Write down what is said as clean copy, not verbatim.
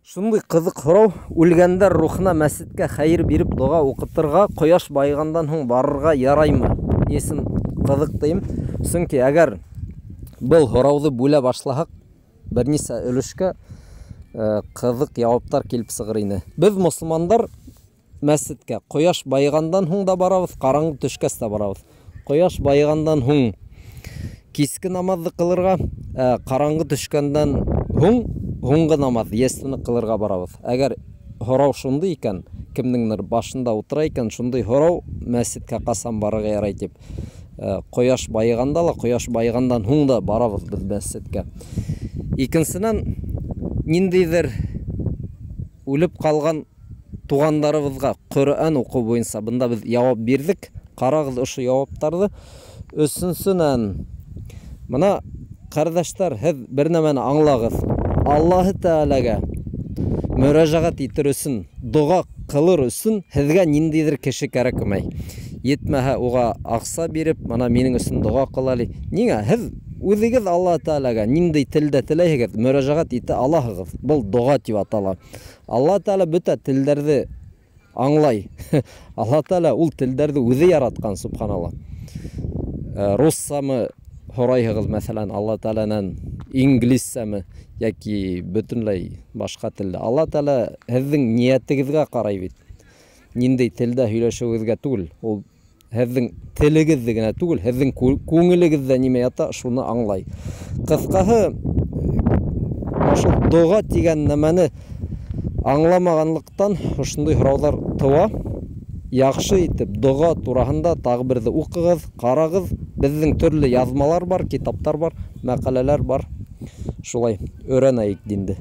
Шундай кызык сорау. Үлгәндәр рухына мәсҗидкә хәйр биреп дуга укытырга, кояш байгандан соң барырга яраймы? Несен кызык дим. Чөнки әгәр был сорауны бүлә башласак, бернисә өлешкә кызык җаваплар килеп сыгыр иде. Без мусламандар мәсҗидкә кояш байгандан соң да барабыз, караңгы төшкәс тә барабыз. Кояш байгандан соң киске намазды кылырга, караңгы төшкәндән соң Хуңгы намаз, естіні қылырға барабыз. Әгәр сорау шундай икән, кемнеңдер башында утыра икән, шундай сорау мәсҗидкә касан барырга ярай дип. Кояш байганда ла, кояш байгандан соң да барабыз без мәсҗидкә. Икенчедән, ниндидер үлеп калган тугандарыбызга Коръән уку буенча бында без җавап бирдек. Карагыз ошо җаваптарды. Өченчедән, мына кардәшләр, һез бер нәмәне аңлагыз. Аллаһы Тәаләгә мөрәҗәгать итер өчен, дуга кылыр өчен һезгә ниндидер кеше кирәкмәй. Йетмәһә уга акча биреп, мана минең өчен дуга кылалы. Нигә һез үзегез Аллаһ Тәаләгә нинди телдә теләйсегез, мөрәҗәгать итә аласыз. Бу дуга дип атала. Аллаһ Тәалә бөтә телләрне аңлай. Аллаһ Тәалә ул телләрне үзе яраткан, субханалла. Руссамы сорайсыз, мәсәлән, Аллаһ Тәаләнән, инглизсәме яки бөтенләй башка телдә. Аллаһ Тәалә һезнең ниятегезгә карай бит. Ниндәй телдә һөйләшүегезгә түгел, ул һезнең телегезгә генә түгел, һезнең күңелегездә нимә ята, шуны аңлай. Кыскасы, ошо дуга дигән нәмәне аңламаганлыктан шундый сораулар туа. Яхшы итеп дуга турасында тагы берде укыгыз, карагыз. Безнең төрле язмалар бар, китаптар бар, мәкаләләр бар. Шулай өйрәнәйек инде.